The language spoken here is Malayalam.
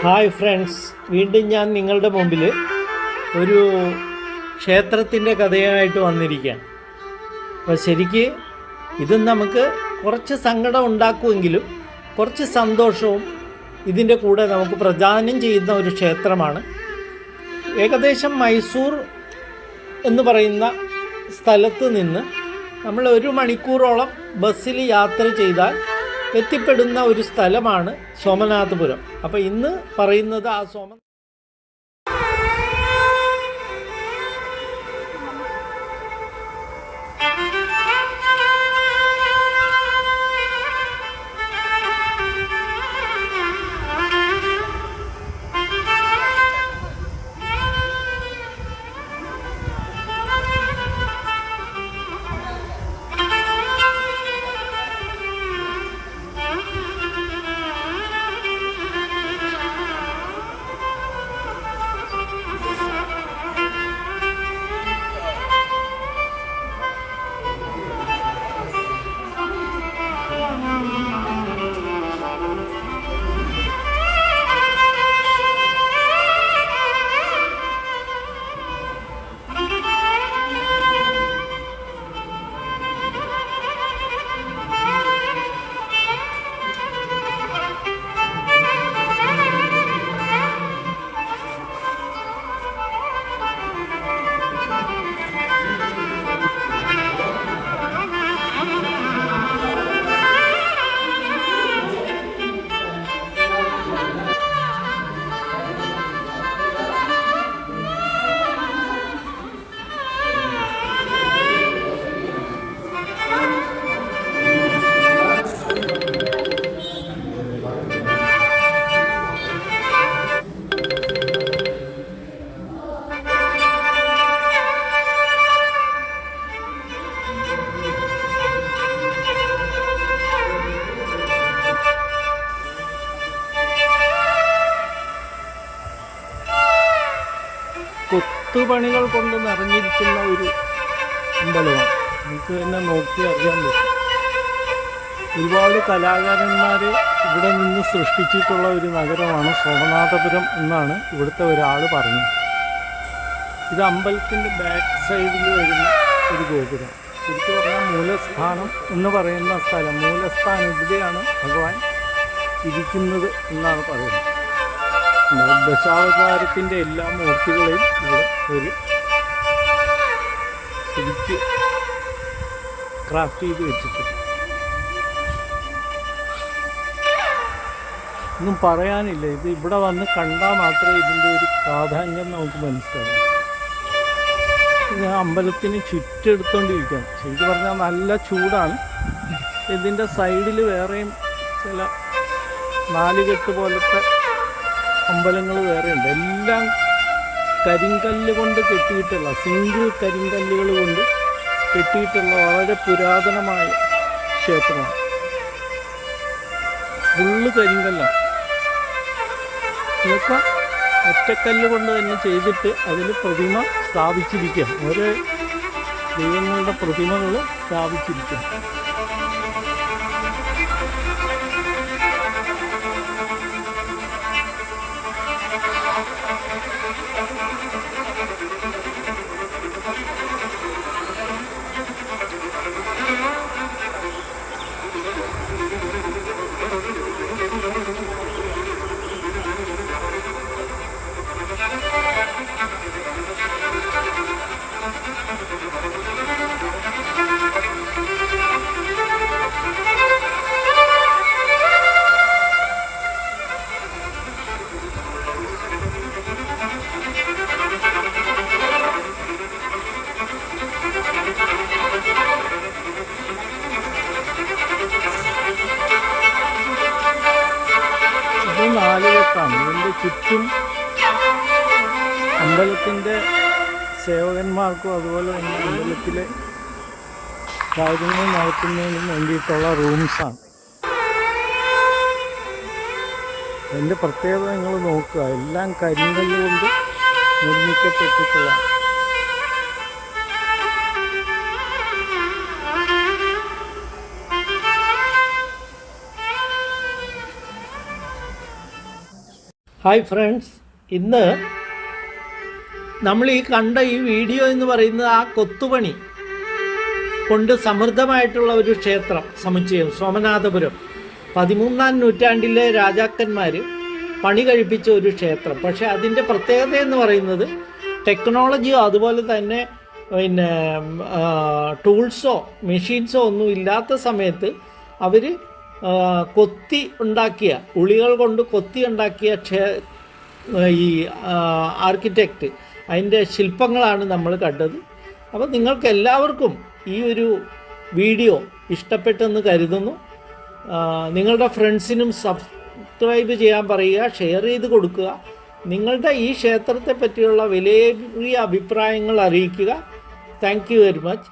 ഹായ് ഫ്രണ്ട്സ്, വീണ്ടും ഞാൻ നിങ്ങളുടെ മുമ്പിൽ ഒരു ക്ഷേത്രത്തിൻ്റെ കഥയായിട്ട് വന്നിരിക്കുകയാണ്. അപ്പോൾ ശരിക്ക് ഇത് നമുക്ക് കുറച്ച് സങ്കടം ഉണ്ടാക്കുമെങ്കിലും കുറച്ച് സന്തോഷവും ഇതിൻ്റെ കൂടെ നമുക്ക് പ്രദാനം ചെയ്യുന്ന ഒരു ക്ഷേത്രമാണ്. ഏകദേശം മൈസൂർ എന്ന് പറയുന്ന സ്ഥലത്ത് നിന്ന് നമ്മൾ 1 മണിക്കൂറോളം ബസ്സിൽ യാത്ര ചെയ്താൽ എത്തിപ്പെടുന്ന ഒരു സ്ഥലമാണ് സോമനാഥപുരം. അപ്പോൾ ഇന്ന് പറയുന്നത് ആ കൊത്തുപണികൾ കൊണ്ട് നിറഞ്ഞിരിക്കുന്ന ഒരു അമ്പലമാണ്. നമുക്ക് തന്നെ നോക്കി അറിയാൻ പറ്റും. ഒരുപാട് കലാകാരന്മാർ ഇവിടെ നിന്ന് സൃഷ്ടിച്ചിട്ടുള്ള ഒരു നഗരമാണ് സോമനാഥപുരം എന്നാണ് ഇവിടുത്തെ ഒരാൾ പറഞ്ഞത്. ഇത് അമ്പലത്തിൻ്റെ ബാക്ക് സൈഡിൽ വരുന്ന ഒരു ഗോപുരം. ശരിക്കും പറഞ്ഞാൽ മൂലസ്ഥാനം എന്ന് പറയുന്ന സ്ഥലം, മൂലസ്ഥാനം ഇവിടെയാണ് ഭഗവാൻ ഇരിക്കുന്നത് എന്നാണ് പറയുന്നത്. ദശാവതാരത്തിൻ്റെ എല്ലാ മൂർത്തികളെയും ഇവിടെ ഒരു ശരിക്ക് ക്രാഫ്റ്റ് ചെയ്ത് വെച്ചിട്ടുണ്ട്. ഒന്നും പറയാനില്ല. ഇത് ഇവിടെ വന്ന് കണ്ടാൽ മാത്രമേ ഇതിൻ്റെ ഒരു പ്രാധാന്യം നമുക്ക് മനസ്സിലാവൂ. ഞാൻ അമ്പലത്തിന് ചുറ്റെടുത്തോണ്ടിരിക്കുകയാണ്. ശരിക്കും പറഞ്ഞാൽ നല്ല ചൂടാണ്. ഇതിൻ്റെ സൈഡിൽ വേറെയും ചില 4 കെട്ട് പോലത്തെ അമ്പലങ്ങൾ വേറെ ഉണ്ട്. എല്ലാം കരിങ്കല്ല് കൊണ്ട് കെട്ടിയിട്ടുള്ള, സിംഗിൾ കരിങ്കല്ലുകൾ കൊണ്ട് കെട്ടിയിട്ടുള്ള വളരെ പുരാതനമായ ക്ഷേത്രമാണ്. ഫുള്ള് കരിങ്കല്ലാണ്. ഇതൊക്കെ ഒറ്റക്കല്ല് കൊണ്ട് തന്നെ ചെയ്തിട്ട് അതിൽ പ്രതിമ സ്ഥാപിച്ചിരിക്കുക. ഓരോ ദൈവങ്ങളുടെ പ്രതിമകൾ സ്ഥാപിച്ചിരിക്കുക. ഇത് 4 കെട്ടാണ്. ഇതിൻ്റെ ചുറ്റും അമ്പലത്തിൻ്റെ സേവകന്മാർക്കും അതുപോലെ തന്നെ അമ്പലത്തിലെ കാര്യങ്ങൾ നടത്തുന്നതിനും വേണ്ടിയിട്ടുള്ള റൂംസാണ്. അതിൻ്റെ പ്രത്യേകത നിങ്ങൾ നോക്കുക. എല്ലാം കരിങ്കല്ല് കൊണ്ട് നിർമ്മിക്കപ്പെട്ടിട്ടുള്ളതാണ്. ഹായ് ഫ്രണ്ട്സ്, ഇന്ന് നമ്മൾ ഈ കണ്ട ഈ വീഡിയോ എന്ന് പറയുന്നത് ആ കൊത്തുപണി കൊണ്ട് സമൃദ്ധമായിട്ടുള്ള ഒരു ക്ഷേത്രം സമുച്ചയം സോമനാഥപുരം 13-ാം നൂറ്റാണ്ടിലെ രാജാക്കന്മാർ പണി കഴിപ്പിച്ച ഒരു ക്ഷേത്രം. പക്ഷേ അതിൻ്റെ പ്രത്യേകത എന്ന് പറയുന്നത് ടെക്നോളജിയോ അതുപോലെ തന്നെ ടൂൾസോ മെഷീൻസോ ഒന്നും ഇല്ലാത്ത സമയത്ത് അവർ കൊത്തി ഉണ്ടാക്കിയ ഉളികൾ കൊണ്ട് കൊത്തി ഉണ്ടാക്കിയ ഈ ആർക്കിടെക്റ്റ് അതിൻ്റെ ശില്പങ്ങളാണ് നമ്മൾ കണ്ടത്. അപ്പോൾ നിങ്ങൾക്ക് എല്ലാവർക്കും ഈ ഒരു വീഡിയോ ഇഷ്ടപ്പെട്ടെന്ന് കരുതുന്നു. നിങ്ങളുടെ ഫ്രണ്ട്സിനും സബ്സ്ക്രൈബ് ചെയ്യാൻ പറയുക, ഷെയർ ചെയ്ത് കൊടുക്കുക. നിങ്ങളുടെ ഈ ക്ഷേത്രത്തെ പറ്റിയുള്ള വിലയേറിയ അഭിപ്രായങ്ങൾ അറിയിക്കുക. Thank you very much.